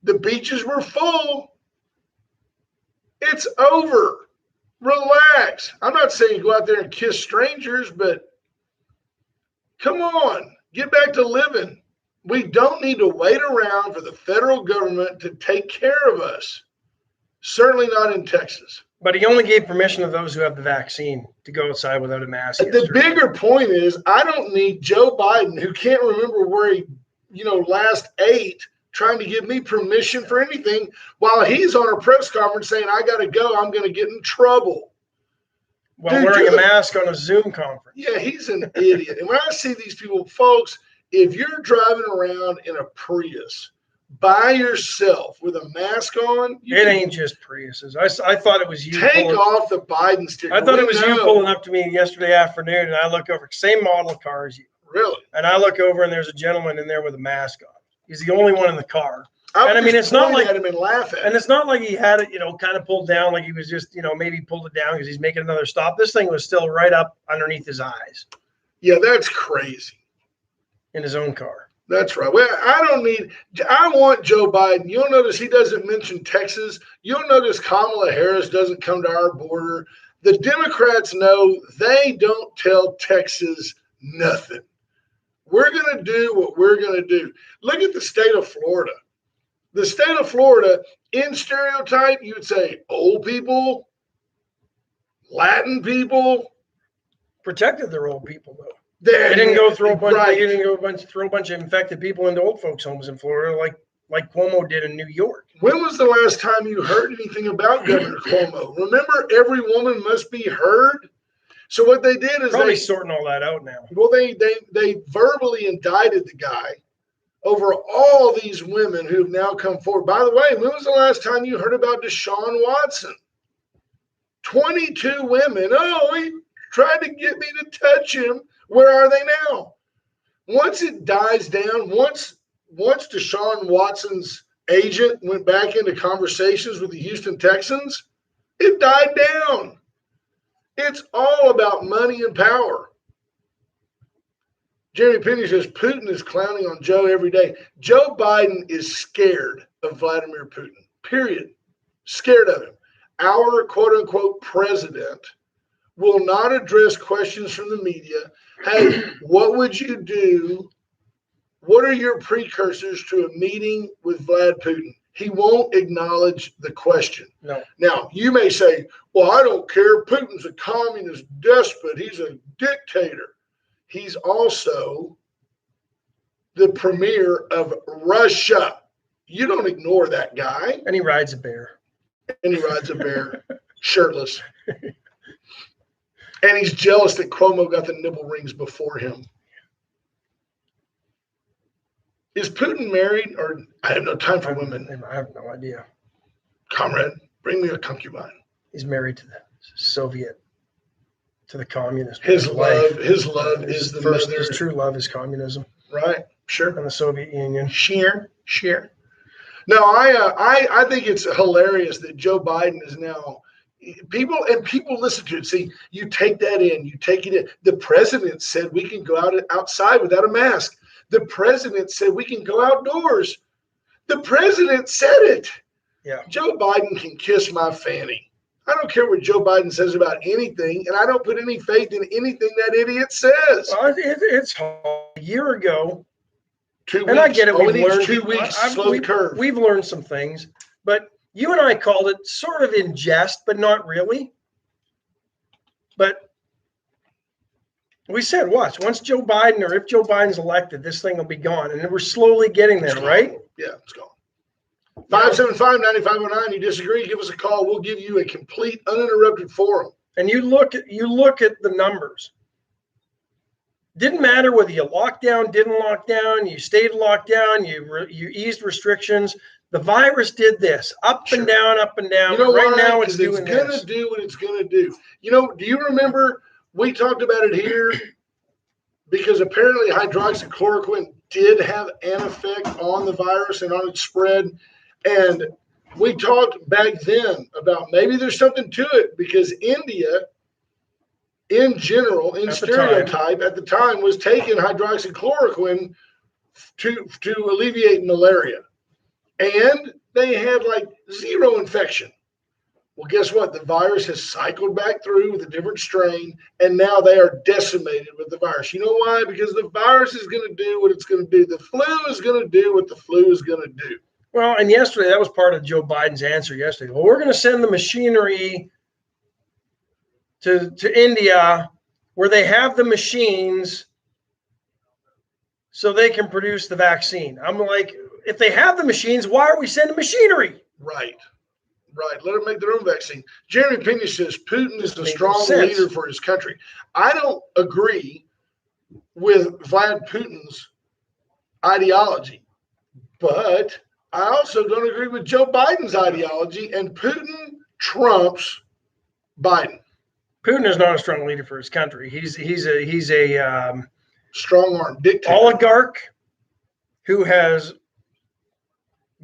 The beaches were full. It's over. Relax. I'm not saying go out there and kiss strangers, but come on, get back to living. We don't need to wait around for the federal government to take care of us. Certainly not in Texas. But he only gave permission to those who have the vaccine to go outside without a mask. The bigger point is I don't need Joe Biden, who can't remember where he, last ate, trying to give me permission for anything while he's on a press conference saying, I got to go, I'm going to get in trouble. While wearing a mask on a Zoom conference. Yeah, he's an idiot. And when I see these people, folks, if you're driving around in a Prius by yourself with a mask on, it ain't just Priuses. I thought it was you. Take off the Biden sticker. I thought it was you pulling up to me yesterday afternoon, and I look over, same model car as you. Really? And I look over, and there's a gentleman in there with a mask on. He's the only one in the car. I mean, it's not like at him and laugh at and it's not like he had it, kind of pulled down, like he was just, maybe pulled it down because he's making another stop. This thing was still right up underneath his eyes. Yeah, that's crazy. In his own car. That's right. Well, I want Joe Biden. You'll notice he doesn't mention Texas. You'll notice Kamala Harris doesn't come to our border. The Democrats know they don't tell Texas nothing. We're going to do what we're going to do. Look at the state of Florida. The state of Florida, in stereotype, you would say old people, Latin people. Protected their old people, though. They didn't go throw a bunch. Right. They didn't go throw a bunch of infected people into old folks' homes in Florida, like Cuomo did in New York. When was the last time you heard anything about Governor Cuomo? Remember, every woman must be heard. So what they did is probably sorting all that out now. Well, they verbally indicted the guy over all these women who have now come forward. By the way, when was the last time you heard about Deshaun Watson? 22 women. Oh, he tried to get me to touch him. Where are they now? Once it dies down, once Deshaun Watson's agent went back into conversations with the Houston Texans, it died down. It's all about money and power. Jeremy Penny says Putin is clowning on Joe every day. Joe Biden is scared of Vladimir Putin, period. Scared of him. Our quote-unquote president will not address questions from the media. Hey, what would you do? What are your precursors to a meeting with Vlad Putin? He won't acknowledge the question. No. Now, you may say, well, I don't care. Putin's a communist despot. He's a dictator. He's also the premier of Russia. You don't ignore that guy. And he rides a bear. And he rides a bear shirtless. And he's jealous that Cuomo got the nipple rings before him. Is Putin married? Or I have no time for women. I have no idea. Comrade, bring me a concubine. He's married to the Soviet, to the communist. His love His is the first, mother. his true love is communism. Right, sure. And the Soviet Union. Sure. No, I think it's hilarious that Joe Biden is now people listen to it. See, you take that in, you take it in. The president said we can go outside without a mask. The president said we can go outdoors. The president said it. Yeah. Joe Biden can kiss my fanny. I don't care what Joe Biden says about anything, and I don't put any faith in anything that idiot says. Well, it's a year ago. 2 weeks. And I get it. We've We've learned 2 weeks. Slow the curve. We've learned some things, but you and I called it sort of in jest, but not really. But we said, watch, once Joe Biden, or if Joe Biden's elected, this thing will be gone. And we're slowly getting there, right? Yeah, it's gone. 575-9509. You disagree? Give us a call. We'll give you a complete, uninterrupted forum. And you look at the numbers. Didn't matter whether you locked down, didn't lock down, you stayed locked down, you eased restrictions. The virus did this up and down, up and down. You know right why? now it's going doing this. to do what it's going to do. You know, do you remember we talked about it here? Because apparently hydroxychloroquine did have an effect on the virus and on its spread. And we talked back then about maybe there's something to it, because India, in general, in stereotype, at the time was taking hydroxychloroquine to alleviate malaria. And they had like zero infection. Well, guess what? The virus has cycled back through with a different strain, and now they are decimated with the virus. You know why? Because the virus is going to do what it's going to do. The flu is going to do what the flu is going to do. Well, and yesterday, that was part of Joe Biden's answer yesterday. Well, we're going to send the machinery to India where they have the machines so they can produce the vaccine. I'm like, if they have the machines, why are we sending machinery? Right. Let them make their own vaccine. Jeremy Pena says Putin is a strong sense. leader for his country. I don't agree with Vlad Putin's ideology, but I also don't agree with Joe Biden's ideology, and Putin trumps Biden. Putin is not a strong leader for his country. He's a strong-arm dictator, oligarch who has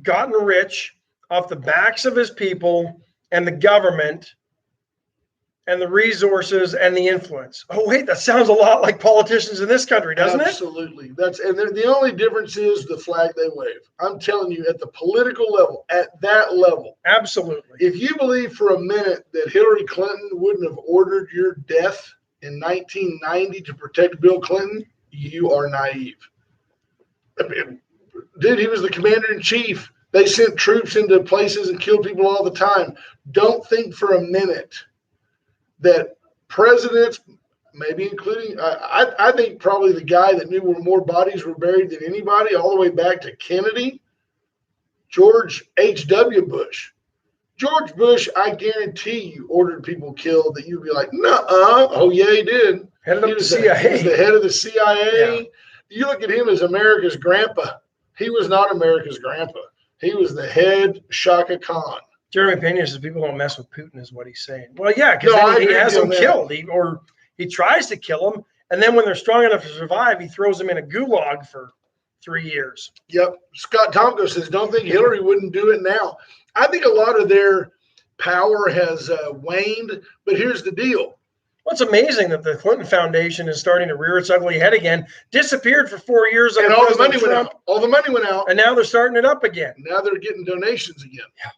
gotten rich off the backs of his people and the government and the resources and the influence. Oh, wait, that sounds a lot like politicians in this country, doesn't Absolutely. And the only difference is the flag they wave. I'm telling you, at the political level, at that level. Absolutely. If you believe for a minute that Hillary Clinton wouldn't have ordered your death in 1990 to protect Bill Clinton, you are naive. I mean, dude, he was the commander-in-chief. They sent troops into places and killed people all the time. Don't think for a minute that presidents, maybe including, I think probably the guy that knew where more bodies were buried than anybody, all the way back to Kennedy, George H.W. Bush. George Bush, I guarantee you, ordered people killed that you'd be like, nuh-uh. Oh, yeah, he did. Headed up the CIA. He was the head of the CIA. Yeah. You look at him as America's grandpa. He was not America's grandpa. He was the head Shaka Khan. Jeremy Pena says people don't mess with Putin, is what he's saying. Well, yeah, because No, I then he agree has with them you on killed, or he tries to kill them, and then when they're strong enough to survive, he throws them in a gulag for 3 years. Yep. Scott Tomko says, don't think Hillary wouldn't do it now. I think a lot of their power has waned, but here's the deal. Well, it's amazing that the Clinton Foundation is starting to rear its ugly head again. Disappeared for 4 years And under all the President money went Trump, out. All the money went out. and now they're starting it up again. Now they're getting donations again. Yeah.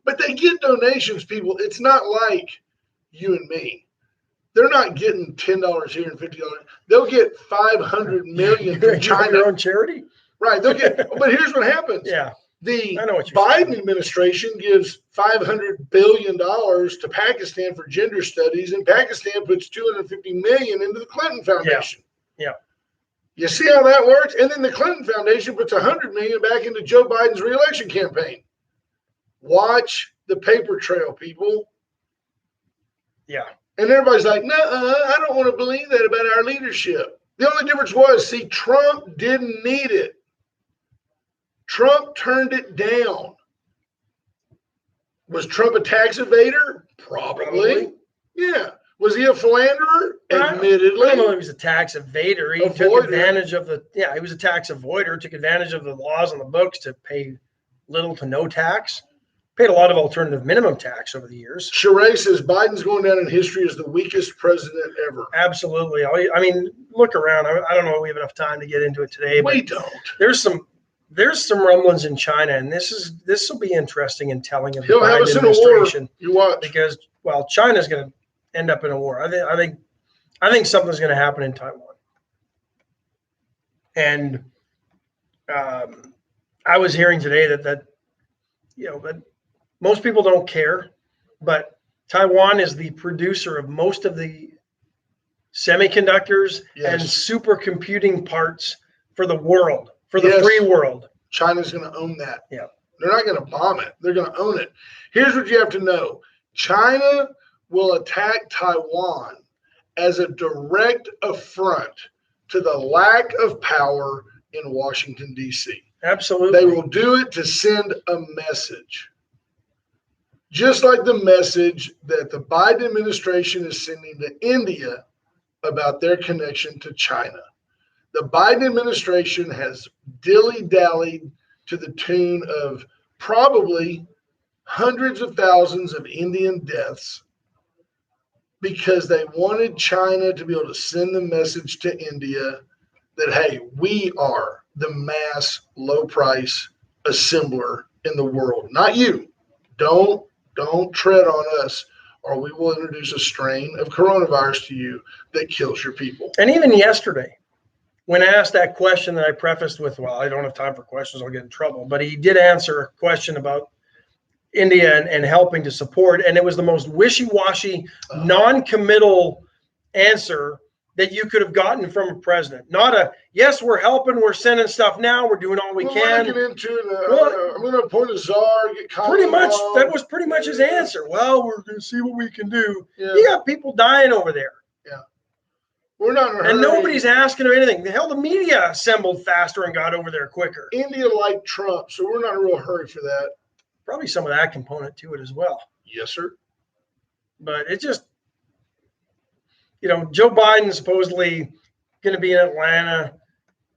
But they get donations, people. It's not like you and me. They're not getting $10 here and $50. They'll get $500 million from You have China. your own charity? Right. They'll get. But here's what happens. Yeah. The I know what you're Biden saying. administration gives $500 billion to Pakistan for gender studies, and Pakistan puts $250 million into the Clinton Foundation. Yeah. You see how that works? And then the Clinton Foundation puts $100 million back into Joe Biden's reelection campaign. Watch the paper trail, people. Yeah. And everybody's like, no, I don't want to believe that about our leadership. The only difference was, see, Trump didn't need it. Trump turned it down. Was Trump a tax evader? Probably. Yeah. Was he a philanderer? Admittedly. I don't know if he was a tax evader. He took advantage of he was a tax avoider, took advantage of the laws on the books to pay little to no tax. Paid a lot of alternative minimum tax over the years. Sheree says Biden's going down in history as the weakest president ever. Absolutely. I mean, look around. I don't know if we have enough time to get into it today. We But don't. there's some rumblings in China, and this will be interesting and telling of the He'll have Biden us in a war. administration, You watch. because China's going to end up in a war. I think something's going to happen in Taiwan, and I was hearing today that most people don't care, but Taiwan is the producer of most of the semiconductors and supercomputing parts for the world, for the free world. China's going to own that. Yeah. They're not going to bomb it. They're going to own it. Here's what you have to know. China will attack Taiwan as a direct affront to the lack of power in Washington, D.C. Absolutely. They will do it to send a message. Just like the message that the Biden administration is sending to India about their connection to China. The Biden administration has dilly-dallied to the tune of probably hundreds of thousands of Indian deaths because they wanted China to be able to send the message to India that, hey, we are the mass low-price assembler in the world. Not you. Don't tread on us, or we will introduce a strain of coronavirus to you that kills your people. And even yesterday, when asked that question that I prefaced with, well, I don't have time for questions, I'll get in trouble. But he did answer a question about India and helping to support. And it was the most wishy-washy, non-committal answer that you could have gotten from a president. Not a, yes, we're helping, we're sending stuff now, we're doing all we can. We're not getting into it. I'm going to appoint a czar, get pretty much, that was pretty much his answer. Well, we're going to see what we can do. Yeah. You got people dying over there. Yeah. We're not in a hurry. And nobody's asking or anything. The hell, the media assembled faster and got over there quicker. India liked Trump, so we're not in a real hurry for that. Probably some of that component to it as well. Yes, sir. But it just, Joe Biden supposedly going to be in Atlanta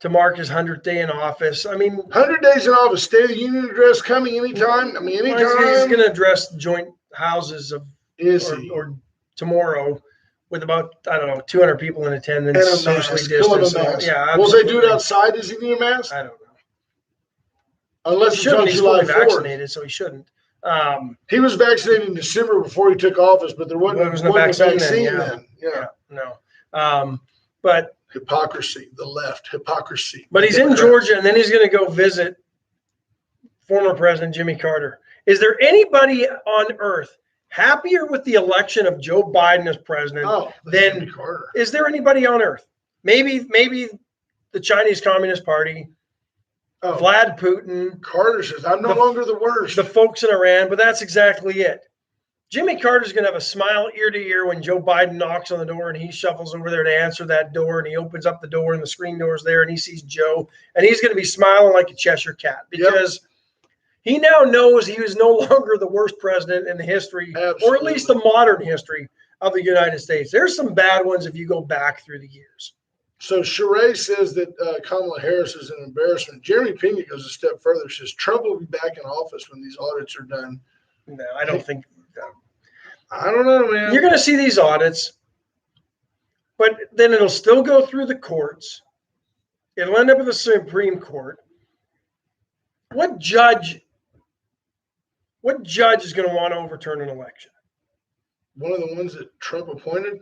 to mark his 100th day in office. I mean, 100 days in office, State of the Union address coming anytime. I mean, anytime. He's going to address joint houses of, or tomorrow with about, 200 people in attendance, and a socially distanced. Yeah. Absolutely. Will they do it outside? Does he need a mask? I don't know. Unless he shouldn't. He's fully vaccinated, so he shouldn't. He was vaccinated in December before he took office, but there wasn't a vaccine then. Yeah. No. But hypocrisy, the left, hypocrisy. But he's in Georgia, and then he's going to go visit former President Jimmy Carter. Is there anybody on earth happier with the election of Joe Biden as president than Jimmy Carter? Is there anybody on earth? Maybe the Chinese Communist Party. Vlad Putin. Carter says, I'm no longer the worst. The folks in Iran, but that's exactly it. Jimmy Carter's going to have a smile ear to ear when Joe Biden knocks on the door and he shuffles over there to answer that door, and he opens up the door and the screen door's there and he sees Joe, and he's going to be smiling like a Cheshire cat because He now knows he was no longer the worst president in the history, or at least the modern history of the United States. There's some bad ones if you go back through the years. So Sheree says that Kamala Harris is an embarrassment. Jeremy Pena goes a step further, says Trump will be back in office when these audits are done. No, I don't think. I don't know, man. You're going to see these audits, but then it'll still go through the courts. It'll end up with the Supreme Court. What judge is going to want to overturn an election? One of the ones that Trump appointed?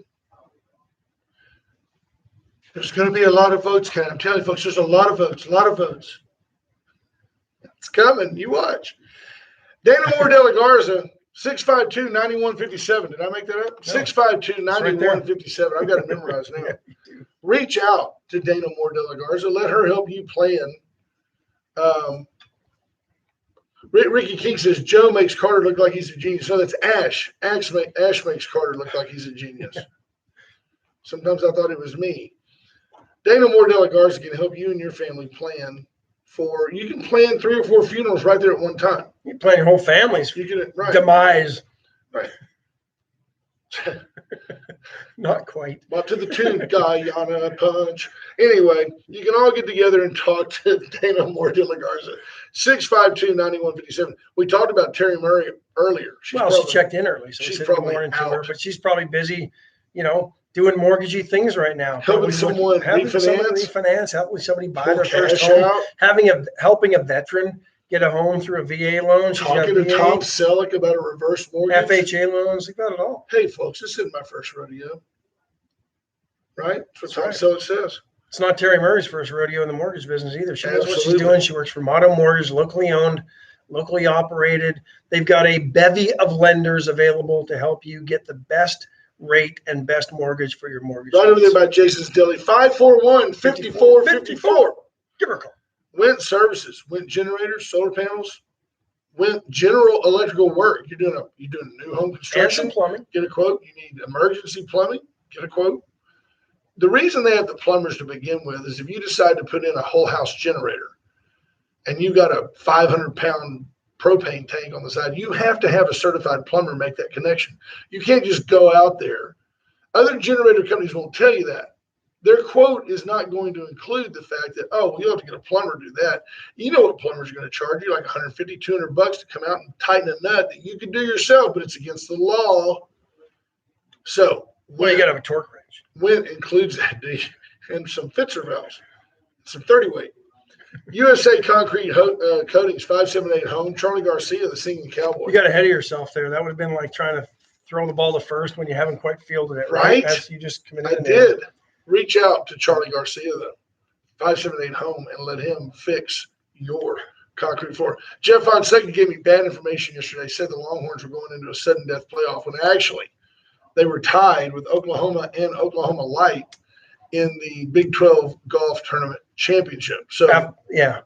There's going to be a lot of votes, Ken. I'm telling you, folks, there's a lot of votes, It's coming. You watch. Dana Moore de la Garza, 652-9157. Did I make that up? No. 652-9157. I've got it memorized now. Reach out to Dana Moore de la Garza. Let her help you plan. Ricky King says Joe makes Carter look like he's a genius. No, that's Ash. Ash makes Carter look like he's a genius. Sometimes I thought it was me. Dana Moore de la Garza can help you and your family plan for. You can plan 3 or 4 funerals right there at one time. You plan your whole family's You can right. demise. Right. Not quite. Up to the tune, Guyana Punch. Anyway, you can all get together and talk to Dana Moore de la Garza. 652-9157. We talked about Terry Murray earlier. She checked in early, so she's we said probably more into her, out. but she's probably busy, doing mortgagey things right now. Helping someone refinance, helping somebody buy their first cash home, out. helping a veteran get a home through a VA loan. She's Talking to Tom Selleck about a reverse mortgage. FHA loans. They've got it all. Hey, folks, this isn't my first rodeo. Right? That's what Tom Selleck says. It's not Terry Murray's first rodeo in the mortgage business either. She knows what she's Absolutely. doing. She works for Motto Mortgage, locally owned, locally operated. They've got a bevy of lenders available to help you get the best rate and best mortgage for your mortgage. Right over there by Jason's Deli. 541-5454. Give her a call. Went services, went generators, solar panels, went general electrical work. You're doing new home And construction. some plumbing. Get a quote. You need emergency plumbing. Get a quote. The reason they have the plumbers to begin with is if you decide to put in a whole house generator and you got a 500-pound propane tank on the side, you have to have a certified plumber make that connection. You can't just go out there. Other generator companies won't tell you that. Their quote is not going to include the fact that, oh, well, you'll have to get a plumber to do that. You know what plumbers are going to charge you, like $150, $200 to come out and tighten a nut that you can do yourself, but it's against the law. So, Well, you got to have a torque range. Went includes that, and some Fitzer valves, some 30-weight. USA Concrete Coatings, 578 home. Charlie Garcia, the singing cowboy. You got ahead of yourself there. That would have been like trying to throw the ball to first when you haven't quite fielded it. Right? That's you just committed. I did. Reach out to Charlie Garcia, though. 578 home, and let him fix your concrete floor. Jeff Fonseca gave me bad information yesterday. Said the Longhorns were going into a sudden death playoff when actually they were tied with Oklahoma and Oklahoma Light in the Big 12 golf tournament championship. So yeah,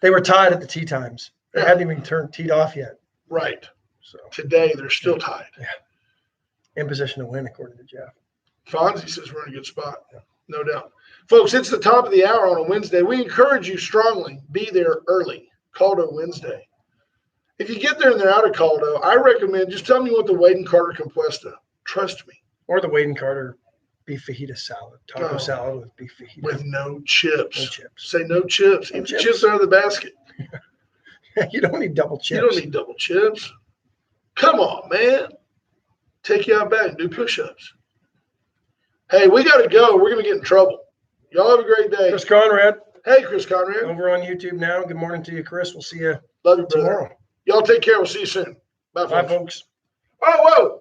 they were tied at the tee times. They hadn't even teed off yet. Right. So today they're still tied. Yeah. In position to win, according to Jeff. Fonzie says we're in a good spot. No doubt. Folks, it's the top of the hour on a Wednesday. We encourage you strongly, be there early. Caldo Wednesday. If you get there and they're out of Caldo, I recommend just tell me what the Wade and Carter Compuesta. Trust me. Or the Wade and Carter beef fajita salad. Taco salad with beef fajita. With no chips. No chips. Say no chips. Eat the chips out of the basket. You don't need double chips. You don't need double chips. Come on, man. Take you out back and do push-ups. Hey, we got to go. We're going to get in trouble. Y'all have a great day. Chris Conrad. Hey, Chris Conrad. Over on YouTube now. Good morning to you, Chris. We'll see you Love you, brother. tomorrow. Y'all take care. We'll see you soon. Bye, folks. Bye, folks. Oh, whoa.